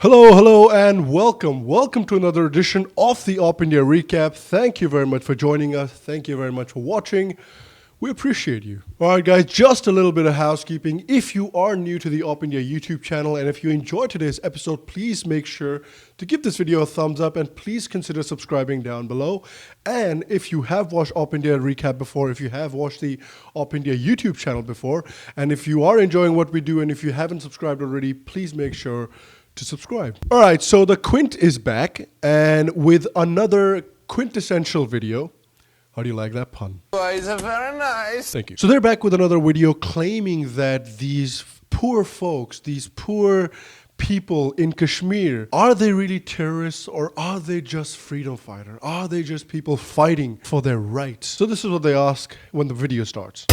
Hello, and welcome. Welcome to another edition of the OpIndia Recap. Thank you very much for joining us. Thank you very much for watching. We appreciate you. All right, guys, just a little bit of housekeeping. If you are new to the OpIndia YouTube channel and if you enjoyed today's episode, please make sure to give this video a thumbs up and please consider subscribing down below. And if you have watched OpIndia Recap before, if you have watched the OpIndia YouTube channel before, and if you are enjoying what we do and if you haven't subscribed already, please make sure to subscribe. All right, so the Quint is back and with another quintessential video. How do you like that pun? Boys are very nice. Thank you. So they're back with another video claiming that these poor folks, these poor people in Kashmir, are they really terrorists or are they just freedom fighters? Are they just people fighting for their rights? So this is what they ask when the video starts.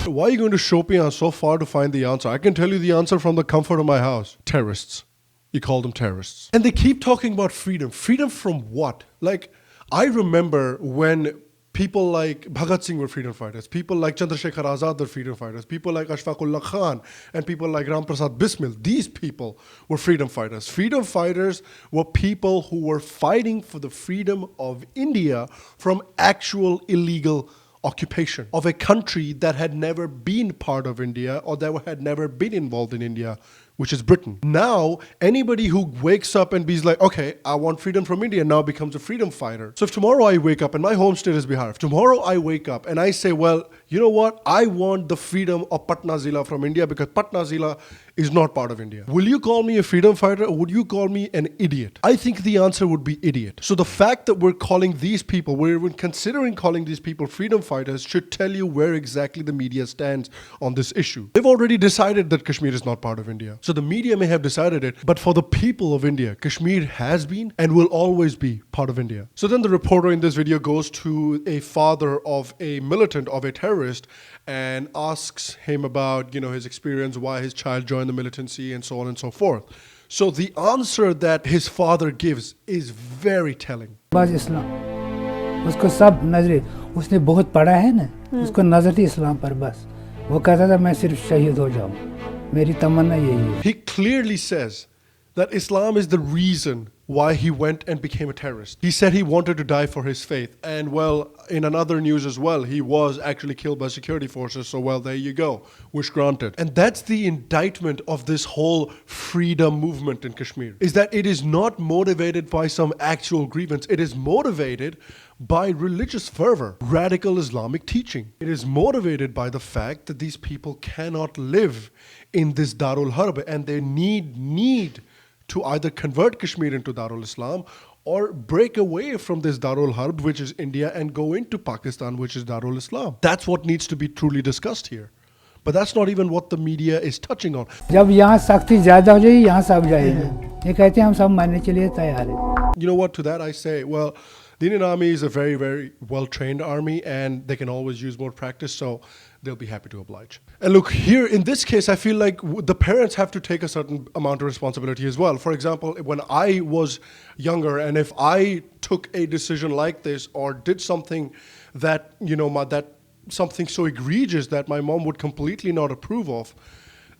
Why are you going to Shopian so far to find the answer? I can tell you the answer from the comfort of my house. Terrorists. You call them terrorists. And they keep talking about freedom. Freedom from what? Like, I remember when people like Bhagat Singh were freedom fighters, people like Chandrasekhar Azad were freedom fighters, people like Ashfaqullah Khan, and people like Ram Prasad Bismil. These people were freedom fighters. Freedom fighters were people who were fighting for the freedom of India from actual illegal occupation of a country that had never been part of India or that had never been involved in India, which is Britain. Now, anybody who wakes up and be like, okay, I want freedom from India, now becomes a freedom fighter. So if tomorrow I wake up and my home state is Bihar, if tomorrow I wake up and I say, well, you know what? I want the freedom of Patna Zila from India because Patna Zila is not part of India. Will you call me a freedom fighter or would you call me an idiot? I think the answer would be idiot. So the fact that we're calling these people, we're even considering calling these people freedom fighters should tell you where exactly the media stands on this issue. They've already decided that Kashmir is not part of India. So the media may have decided it, but for the people of India, Kashmir has been and will always be part of India. So then the reporter in this video goes to a father of a militant, of a terrorist, and asks him about, his experience, why his child joined the militancy and so on and so forth. So the answer that his father gives is very telling. उसको सब नजर उसने बहुत पढ़ा है ना उसको नजर थी इस्लाम पर बस वो कहता था मैं सिर्फ शहीद हो जाऊं मेरी तमन्ना यही है. He clearly says that Islam is the reason why he went and became a terrorist. He said he wanted to die for his faith. And well, in another news as well, he was actually killed by security forces. So well, there you go. Wish granted. And that's the indictment of this whole freedom movement in Kashmir, is that it is not motivated by some actual grievance. It is motivated by religious fervor, radical Islamic teaching. It is motivated by the fact that these people cannot live in this Darul Harb and they need to either convert Kashmir into Darul Islam or break away from this Darul Harb, which is India, and go into Pakistan, which is Darul Islam. That's what needs to be truly discussed here. But that's not even what the media is touching on. जब यहाँ सख्ती ज़्यादा हो जाएगी यहाँ सब जाएंगे ये कहते हैं हम सब मानने के लिए तैयार हैं. You know what, to that I say, well, the Indian Army is a very, very well-trained army and they can always use more practice, so they'll be happy to oblige. And look, here in this case, I feel like the parents have to take a certain amount of responsibility as well. For example, when I was younger and if I took a decision like this or did something that, something so egregious that my mom would completely not approve of,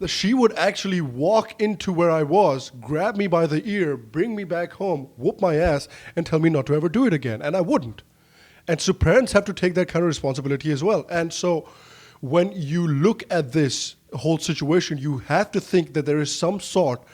she would actually walk into where I was, grab me by the ear, bring me back home, whoop my ass, and tell me not to ever do it again. And I wouldn't. And so parents have to take that kind of responsibility as well. And so when you look at this whole situation, you have to think that there is some sort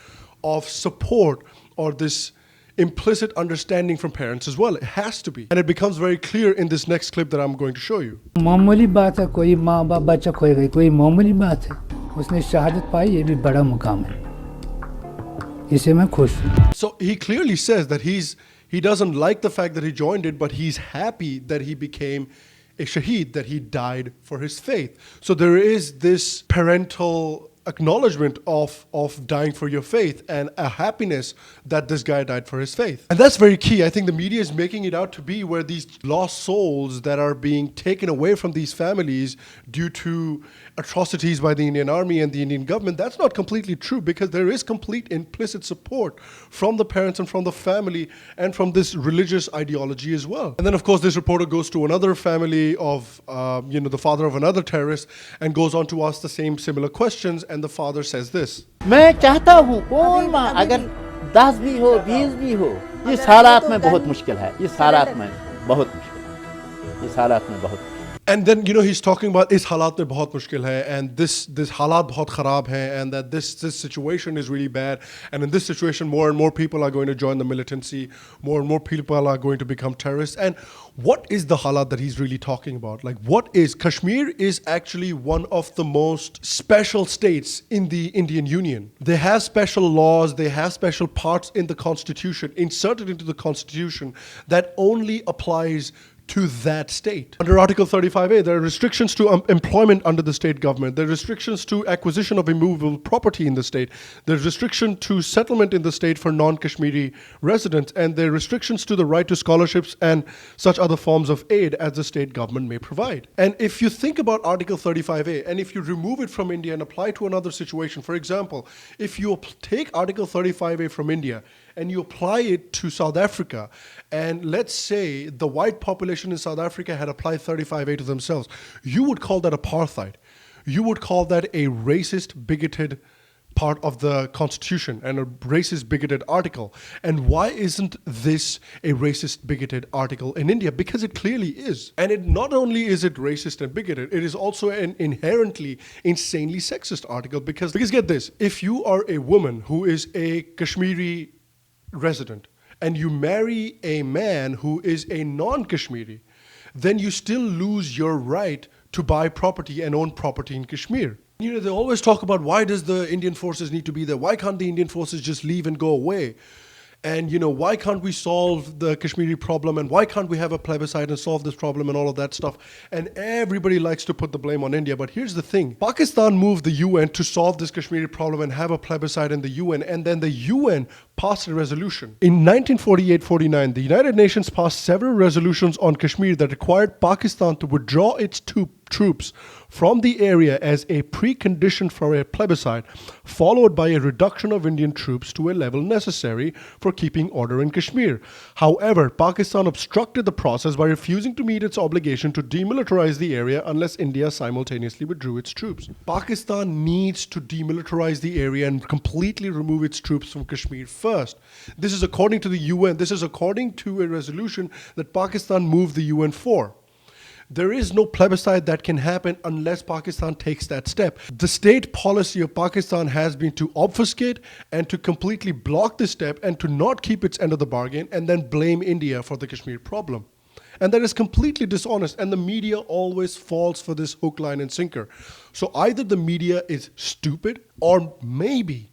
of support or this implicit understanding from parents as well. It has to be. And it becomes very clear in this next clip that I'm going to show you. मामूली बात है कोई माँ बाप बच्चा खोए गई कोई मामूली बात है उसने शहादत पाई ये भी बड़ा मुकाम है इसे मैं खुश हूँ. So he clearly says that he doesn't like the fact that he joined it, but he's happy that he became a shaheed, that he died for his faith. So there is this parental acknowledgement of dying for your faith and a happiness that this guy died for his faith. And that's very key. I think the media is making it out to be where these lost souls that are being taken away from these families due to atrocities by the Indian army and the Indian government. That's not completely true, because there is complete implicit support from the parents and from the family and from this religious ideology as well. And then, of course, this reporter goes to another family of, the father of another terrorist, and goes on to ask the same similar questions. And the father says this. मैं चाहता हूँ कौन माँ अगर 10 भी हो 20 भी हो, इस हालात में बहुत मुश्किल है, इस हालात में बहुत मुश्किल है, इस हालात में बहुत. And then, he's talking about is halat mein bahut mushkil hai, and this halat bahut kharab hai, and that this situation is really bad, and in this situation more and more people are going to join the militancy, more and more people are going to become terrorists. And what is the halat that he's really talking about? Like, what is Kashmir is actually one of the most special states in the Indian Union. They have special laws, they have special parts in the constitution, inserted into the constitution, that only applies to that state. Under Article 35A, there are restrictions to employment under the state government. There are restrictions to acquisition of immovable property in the state. There's restriction to settlement in the state for non-Kashmiri residents. And there are restrictions to the right to scholarships and such other forms of aid as the state government may provide. And if you think about Article 35A, and if you remove it from India and apply to another situation, for example, if you take Article 35A from India and you apply it to South Africa, and let's say the white population in South Africa had applied 35A to themselves, you would call that apartheid. You would call that a racist, bigoted part of the constitution and a racist, bigoted article. And why isn't this a racist, bigoted article in India? Because it clearly is. And it not only is it racist and bigoted, it is also an inherently insanely sexist article, because get this, if you are a woman who is a Kashmiri resident and you marry a man who is a non-Kashmiri, then you still lose your right to buy property and own property in Kashmir. They always talk about, why does the Indian forces need to be there? Why can't the Indian forces just leave and go away? And, why can't we solve the Kashmiri problem? And why can't we have a plebiscite and solve this problem and all of that stuff? And everybody likes to put the blame on India. But here's the thing. Pakistan moved the UN to solve this Kashmiri problem and have a plebiscite in the UN. And then the UN passed a resolution. In 1948-49, the United Nations passed several resolutions on Kashmir that required Pakistan to withdraw its troops from the area as a precondition for a plebiscite, followed by a reduction of Indian troops to a level necessary for keeping order in Kashmir. However, Pakistan obstructed the process by refusing to meet its obligation to demilitarize the area unless India simultaneously withdrew its troops. Pakistan needs to demilitarize the area and completely remove its troops from Kashmir first. This is according to the UN. This is according to a resolution that Pakistan moved the UN for. There is no plebiscite that can happen unless Pakistan takes that step. The state policy of Pakistan has been to obfuscate and to completely block this step and to not keep its end of the bargain and then blame India for the Kashmir problem. And that is completely dishonest, and the media always falls for this hook, line, and sinker. So either the media is stupid, or maybe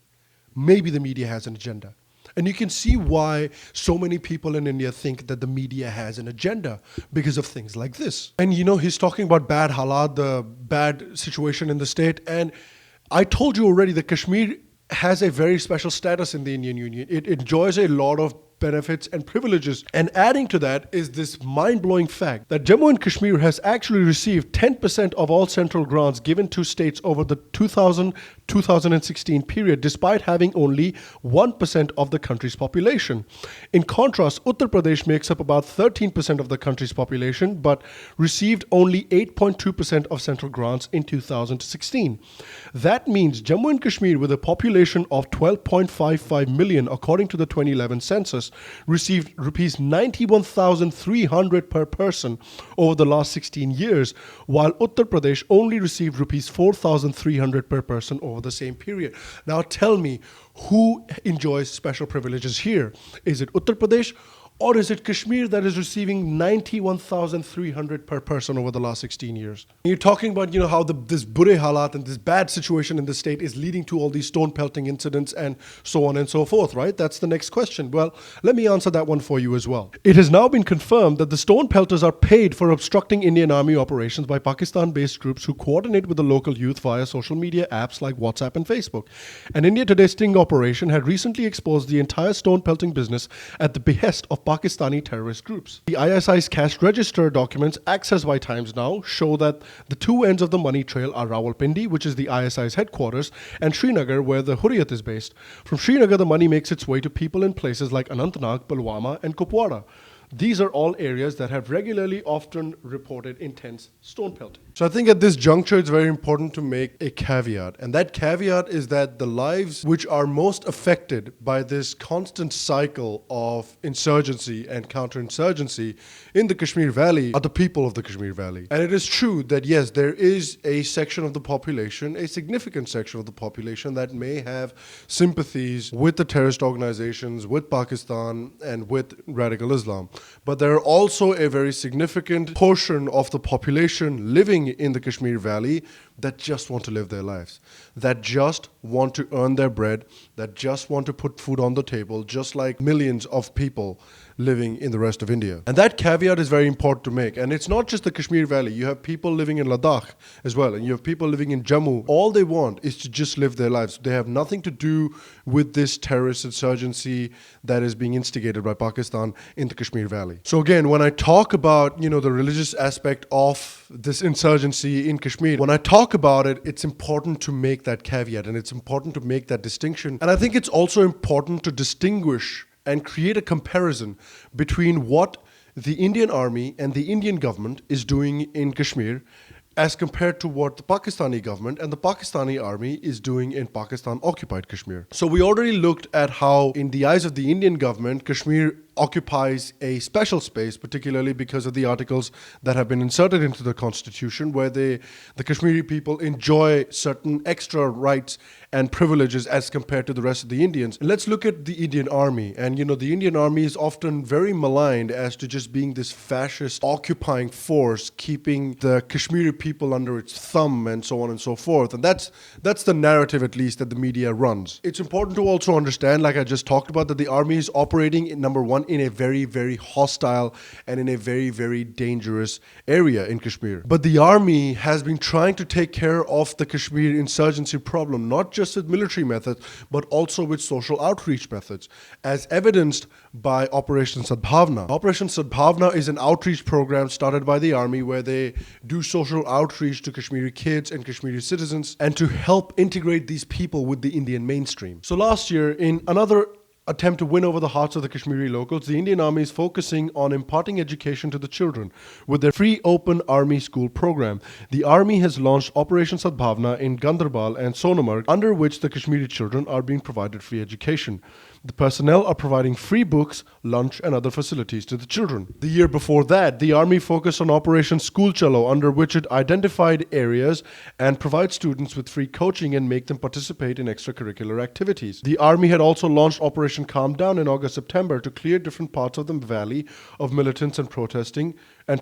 the media has an agenda. And you can see why so many people in India think that the media has an agenda because of things like this. And he's talking about bad halat, the bad situation in the state. And I told you already that Kashmir has a very special status in the Indian Union. It enjoys a lot of benefits and privileges. And adding to that is this mind-blowing fact that Jammu and Kashmir has actually received 10% of all central grants given to states over the 2000-2016 period, despite having only 1% of the country's population. In contrast, Uttar Pradesh makes up about 13% of the country's population, but received only 8.2% of central grants in 2016. That means Jammu and Kashmir, with a population of 12.55 million, according to the 2011 census, received rupees 91,300 per person over the last 16 years, while Uttar Pradesh only received rupees 4,300 per person over the same period. Now tell me, who enjoys special privileges here? Is it Uttar Pradesh Or is it Kashmir that is receiving 91,300 per person over the last 16 years? You're talking about, how this bure halat and this bad situation in the state is leading to all these stone pelting incidents and so on and so forth, right? That's the next question. Well, let me answer that one for you as well. It has now been confirmed that the stone pelters are paid for obstructing Indian Army operations by Pakistan-based groups who coordinate with the local youth via social media apps like WhatsApp and Facebook. An India Today sting operation had recently exposed the entire stone pelting business at the behest of Pakistani terrorist groups. The ISI's cash register documents accessed by Times Now show that the two ends of the money trail are Rawalpindi, which is the ISI's headquarters, and Srinagar, where the Hurriyat is based. From Srinagar, the money makes its way to people in places like Anantnag, Pulwama, and Kupwara. These are all areas that have regularly often reported intense stone pelting. So I think at this juncture, it's very important to make a caveat. And that caveat is that the lives which are most affected by this constant cycle of insurgency and counterinsurgency in the Kashmir Valley are the people of the Kashmir Valley. And it is true that, yes, there is a section of the population, a significant section of the population that may have sympathies with the terrorist organizations, with Pakistan, and with radical Islam. But there are also a very significant portion of the population living in the Kashmir Valley that just want to live their lives, that just want to earn their bread, that just want to put food on the table, just like millions of people living in the rest of India. And that caveat is very important to make. And it's not just the Kashmir Valley. You have people living in Ladakh as well, and you have people living in Jammu. All they want is to just live their lives. They have nothing to do with this terrorist insurgency that is being instigated by Pakistan in the Kashmir Valley. So again, when I talk about, the religious aspect of this insurgency in Kashmir, when I talk about it, it's important to make that caveat and it's important to make that distinction. And I think it's also important to distinguish and create a comparison between what the Indian Army and the Indian government is doing in Kashmir as compared to what the Pakistani government and the Pakistani army is doing in Pakistan-occupied Kashmir. So we already looked at how, in the eyes of the Indian government, Kashmir occupies a special space, particularly because of the articles that have been inserted into the constitution, where the Kashmiri people enjoy certain extra rights and privileges as compared to the rest of the Indians. And let's look at the Indian Army. And the Indian Army is often very maligned as to just being this fascist occupying force, keeping the Kashmiri people under its thumb and so on and so forth. And that's the narrative, at least, that the media runs. It's important to also understand, like I just talked about, that the army is operating, number one, in a very, very hostile and in a very, very dangerous area in Kashmir. But the army has been trying to take care of the Kashmir insurgency problem, not just with military methods, but also with social outreach methods, as evidenced by Operation Sadbhavna. Operation Sadbhavna is an outreach program started by the army where they do social outreach to Kashmiri kids and Kashmiri citizens and to help integrate these people with the Indian mainstream. So last year, in another attempt to win over the hearts of the Kashmiri locals, the Indian Army is focusing on imparting education to the children with their free open army school program. The army has launched Operation Sadbhavna in Gandarbal and Sonamarg, under which the Kashmiri children are being provided free education. The personnel are providing free books, lunch, and other facilities to the children. The year before that, the army focused on Operation School Chalo, under which it identified areas and provide students with free coaching and make them participate in extracurricular activities. The army had also launched Operation Calm Down in August-September to clear different parts of the valley of militants and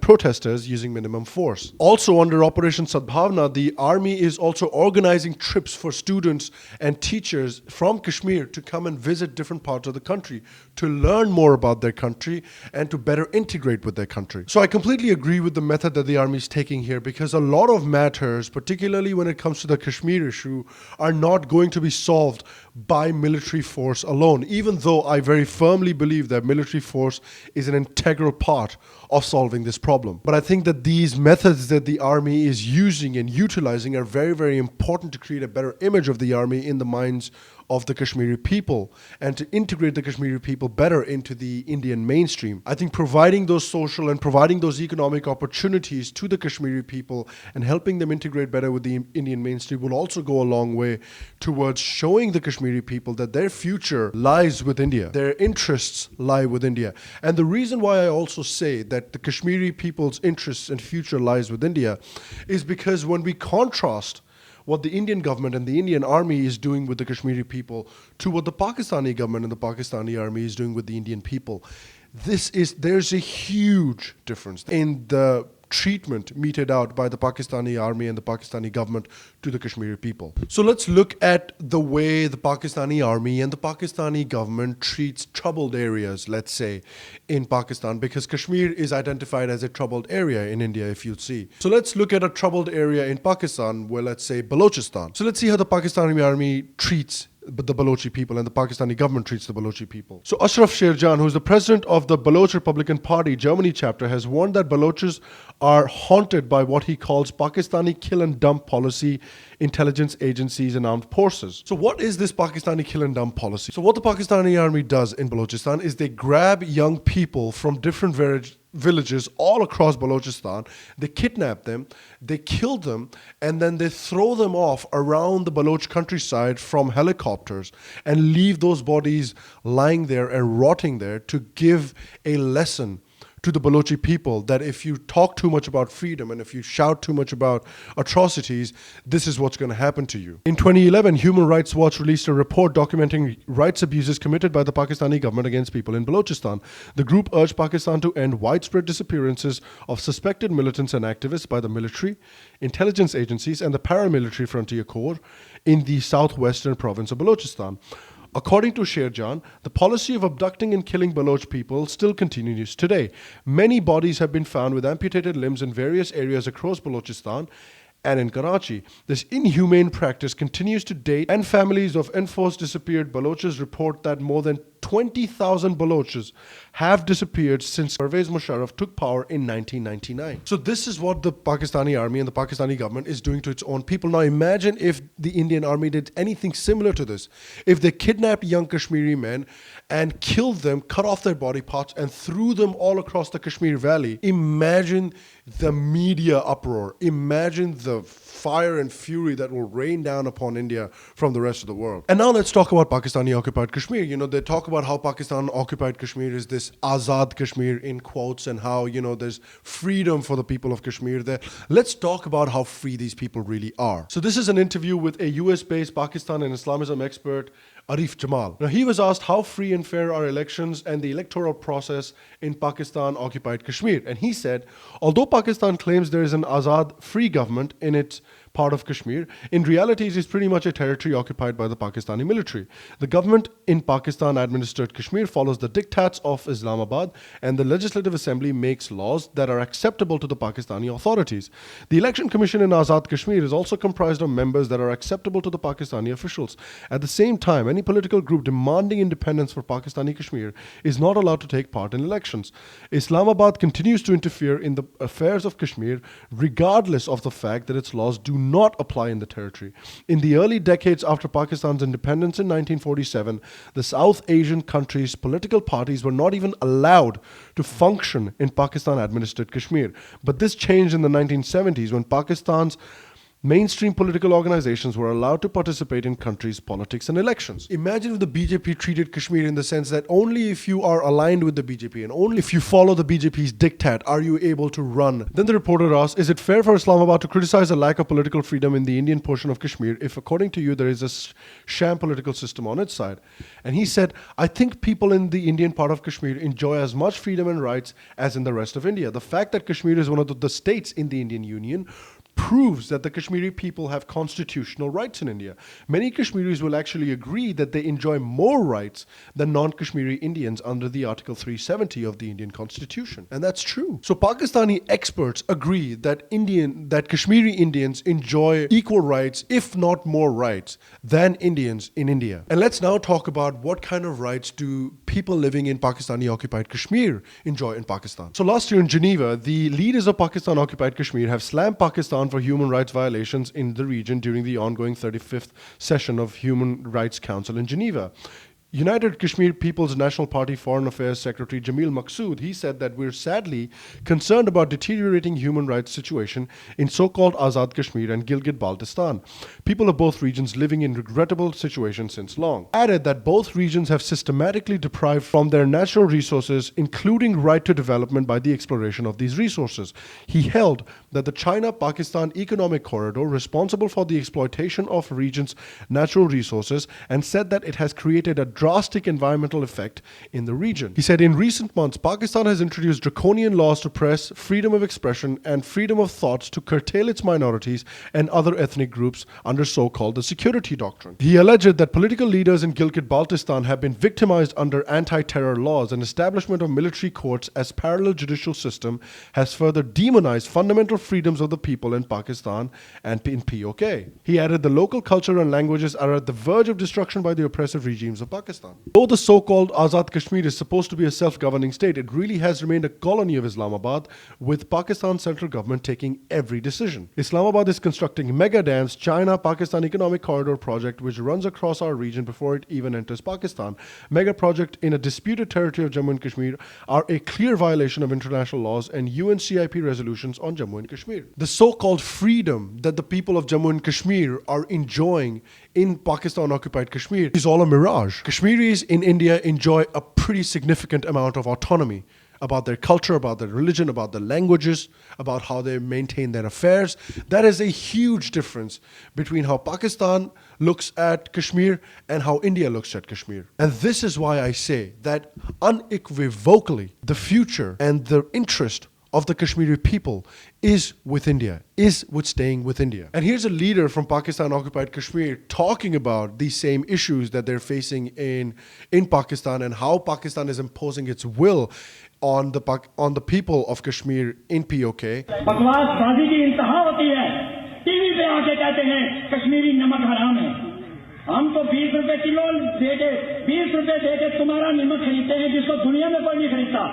protesters using minimum force. Also under Operation Sadbhavna, the army is also organizing trips for students and teachers from Kashmir to come and visit different parts of the country, to learn more about their country and to better integrate with their country. So I completely agree with the method that the army is taking here, because a lot of matters, particularly when it comes to the Kashmir issue, are not going to be solved by military force alone, even though I very firmly believe that military force is an integral part of solving this problem. But I think that these methods that the army is using and utilizing are very, very important to create a better image of the army in the minds of the Kashmiri people and to integrate the Kashmiri people better into the Indian mainstream. I think providing those social and providing those economic opportunities to the Kashmiri people and helping them integrate better with the Indian mainstream will also go a long way towards showing the Kashmiri people that their future lies with India. Their interests lie with India. And the reason why I also say that the Kashmiri people's interests and future lies with India is because when we contrast what the Indian government and the Indian army is doing with the Kashmiri people to what the Pakistani government and the Pakistani army is doing with the Indian people, There's a huge difference in the treatment meted out by the Pakistani army and the Pakistani government to the Kashmiri people. So let's look at the way the Pakistani army and the Pakistani government treats troubled areas, let's say, in Pakistan, because Kashmir is identified as a troubled area in India, if you'll see. So let's look at a troubled area in Pakistan, where let's say Balochistan. So let's see how the Pakistani army treats the Balochi people and the Pakistani government treats the Balochi people. So Ashraf Sherjan, who is the president of the Baloch Republican Party Germany chapter, has warned that Balochs are haunted by what he calls Pakistani kill and dump policy, intelligence agencies and armed forces. So what is this Pakistani kill and dump policy? So what the Pakistani army does in Balochistan is they grab young people from different villages all across Balochistan, they kidnap them, they kill them, and then they throw them off around the Baloch countryside from helicopters and leave those bodies lying there and rotting there to give a lesson to the Balochi people that if you talk too much about freedom and if you shout too much about atrocities, this is what's going to happen to you. In 2011, Human Rights Watch released a report documenting rights abuses committed by the Pakistani government against people in Balochistan. The group urged Pakistan to end widespread disappearances of suspected militants and activists by the military, intelligence agencies, and the paramilitary frontier corps in the southwestern province of Balochistan. According to Sherjan, the policy of abducting and killing Baloch people still continues today. Many bodies have been found with amputated limbs in various areas across Balochistan and in Karachi. This inhumane practice continues to date, and families of enforced disappeared Balochs report that more than 20,000 Balochs have disappeared since Pervez Musharraf took power in 1999. So this is what the Pakistani army and the Pakistani government is doing to its own people. Now imagine if the Indian army did anything similar to this. If they kidnapped young Kashmiri men and killed them, cut off their body parts and threw them all across the Kashmir Valley, imagine the media uproar. Imagine the fire and fury that will rain down upon India from the rest of the world. And now let's talk about Pakistani occupied Kashmir. You know, they talk about how Pakistan occupied Kashmir is this Azad Kashmir in quotes, and how, you know, there's freedom for the people of Kashmir there. Let's talk about how free these people really are. So this is an interview with a US-based Pakistan and Islamism expert, Arif Jamal. Now, he was asked how free and fair are elections and the electoral process in Pakistan occupied Kashmir. And he said, although Pakistan claims there is an Azad free government in its part of Kashmir, in reality it is pretty much a territory occupied by the Pakistani military. The government in Pakistan administered Kashmir follows the diktats of Islamabad, and the Legislative Assembly makes laws that are acceptable to the Pakistani authorities. The Election Commission in Azad Kashmir is also comprised of members that are acceptable to the Pakistani officials. At the same time, any political group demanding independence for Pakistani Kashmir is not allowed to take part in elections. Islamabad continues to interfere in the affairs of Kashmir regardless of the fact that its laws do not apply in the territory. In the early decades after Pakistan's independence in 1947, the South Asian countries' political parties were not even allowed to function in Pakistan-administered Kashmir. But this changed in the 1970s when Pakistan's mainstream political organizations were allowed to participate in countries' politics and elections. Imagine if the BJP treated Kashmir in the sense that only if you are aligned with the BJP and only if you follow the BJP's diktat are you able to run. Then the reporter asked, is it fair for Islamabad to criticize the lack of political freedom in the Indian portion of Kashmir if, according to you, there is a sham political system on its side? And he said, I think people in the Indian part of Kashmir enjoy as much freedom and rights as in the rest of India. The fact that Kashmir is one of the states in the Indian Union proves that the Kashmiri people have constitutional rights in India. Many Kashmiris will actually agree that they enjoy more rights than non-Kashmiri Indians under the Article 370 of the Indian Constitution. And that's true. So Pakistani experts agree that Kashmiri Indians enjoy equal rights, if not more rights, than Indians in India. And let's now talk about what kind of rights do people living in Pakistani-occupied Kashmir enjoy in Pakistan. So last year in Geneva, the leaders of Pakistan-occupied Kashmir have slammed Pakistan for human rights violations in the region during the ongoing 35th session of Human Rights Council in Geneva. United Kashmir People's National Party Foreign Affairs Secretary Jamil Maqsood, he said that we're sadly concerned about deteriorating human rights situation in so-called Azad Kashmir and Gilgit-Baltistan. People of both regions living in regrettable situations since long. Added that both regions have systematically deprived from their natural resources, including right to development by the exploration of these resources. He held that the China-Pakistan economic corridor responsible for the exploitation of region's natural resources and said that it has created a drastic environmental effect in the region. He said, in recent months, Pakistan has introduced draconian laws to press freedom of expression and freedom of thoughts to curtail its minorities and other ethnic groups under so-called the security doctrine. He alleged that political leaders in Gilgit-Baltistan have been victimized under anti-terror laws, and establishment of military courts as parallel judicial system has further demonized fundamental freedoms of the people in Pakistan and in POK. He added the local culture and languages are at the verge of destruction by the oppressive regimes of Pakistan. Though the so-called Azad Kashmir is supposed to be a self-governing state, it really has remained a colony of Islamabad, with Pakistan's central government taking every decision. Islamabad is constructing mega dams, China-Pakistan Economic Corridor project, which runs across our region before it even enters Pakistan. Mega project in a disputed territory of Jammu and Kashmir are a clear violation of international laws and UNCIP resolutions on Jammu and Kashmir. The so-called freedom that the people of Jammu and Kashmir are enjoying in Pakistan-occupied Kashmir is all a mirage. Kashmiris in India enjoy a pretty significant amount of autonomy about their culture, about their religion, about their languages, about how they maintain their affairs. That is a huge difference between how Pakistan looks at Kashmir and how India looks at Kashmir. And this is why I say that unequivocally the future and the interest of the Kashmiri people is with India, is with staying with India. And here's a leader from Pakistan-occupied Kashmir talking about these same issues that they're facing in Pakistan and how Pakistan is imposing its will on the people of Kashmir in POK. बकवासबाजी की इंतहा होती है। TV पे आके कहते हैं कश्मीरी नमक हराम है। हम तो 20 रुपए किलो देके 20 रुपए देके तुम्हारा नमक खरीदते हैं, जिसको दुनिया में कोई नहीं खरीदता।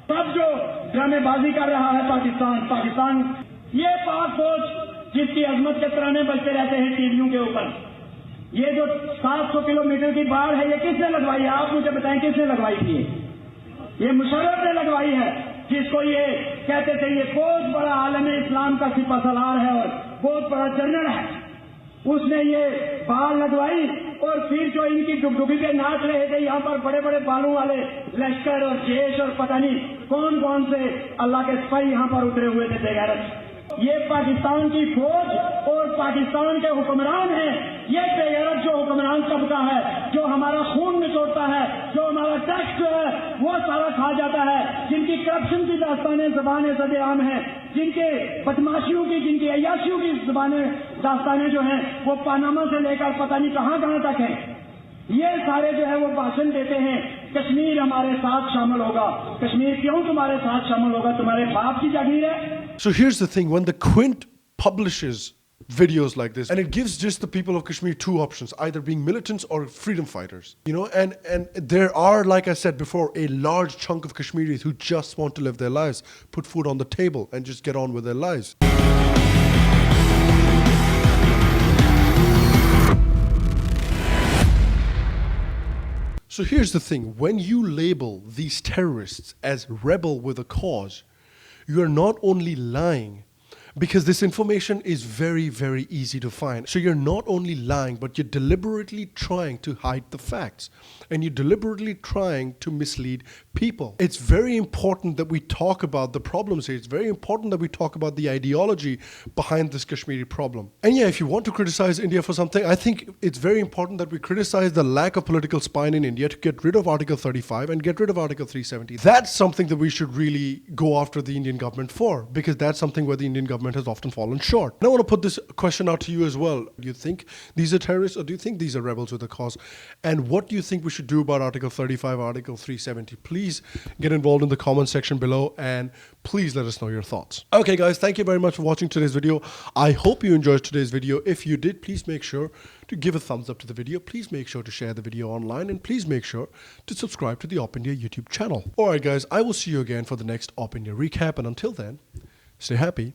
तब जो ड्रामेबाजी कर रहा है पाकिस्तान, ये पाक फौज जिसकी अजमत के तराने बजते रहते हैं टीवियों के ऊपर, ये जो 700 किलोमीटर की बाढ़ है, ये किसने लगवाई है? आप मुझे बताएं, किसने लगवाई थी? ये मुशर्रफ ने लगवाई है, जिसको ये कहते थे ये बहुत बड़ा आलम इस्लाम का सिपह सलार है और बहुत बड़ा जनरल है, उसने ये बाढ़ लगवाई। और फिर जो इनकी डुगडुगी पे नाच रहे थे यहाँ पर बड़े बड़े बालों वाले लश्कर और जेश और पता नहीं कौन कौन से अल्लाह के सिपाही यहाँ पर उतरे हुए थे बेगैरत। ये पाकिस्तान की फौज और पाकिस्तान के हुक्मरान हैं। ये बेगैरत जो हुक्मरान तबका है, जो हमारा खून निचोड़ता है, जो हमारा टैक्स जो है वो सारा खा जाता है, जिनकी करप्शन की दास्तानें ज़बानें सदेआम हैं, जिनके बदमाशियों की, जिनकी अय्याशियों की दास्तानें जो हैं वो पानामा से लेकर पता नहीं कहाँ कहाँ तक हैं, ये सारे जो है वो भाषण देते हैं कश्मीर हमारे साथ शामिल होगा। कश्मीर क्यों तुम्हारे साथ शामिल होगा? तुम्हारे बाप की जागीर है। So here's the thing, when the Quint publishes videos like this, and it gives just the people of Kashmir two options, either being militants or freedom fighters, you know, and there are, like I said before, a large chunk of Kashmiris who just want to live their lives, put food on the table and just get on with their lives. So here's the thing, when you label these terrorists as rebel with a cause, you are not only lying, because this information is very, very easy to find. So you're not only lying, but you're deliberately trying to hide the facts. And you're deliberately trying to mislead people. It's very important that we talk about the problems here. It's very important that we talk about the ideology behind this Kashmiri problem. And yeah, if you want to criticize India for something, I think it's very important that we criticize the lack of political spine in India to get rid of Article 35 and get rid of Article 370. That's something that we should really go after the Indian government for, because that's something where the Indian government has often fallen short. And I want to put this question out to you as well. Do you think these are terrorists, or do you think these are rebels with a cause? And what do you think we should do about Article 35, Article 370? Please get involved in the comment section below and please let us know your thoughts. Okay guys, thank you very much for watching today's video. I hope you enjoyed today's video. If you did, please make sure to give a thumbs up to the video. Please make sure to share the video online, and please make sure to subscribe to the OpIndia YouTube channel. Alright guys, I will see you again for the next OpIndia recap, and until then, stay happy,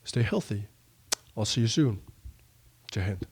stay healthy. I'll see you soon. Jai Hind.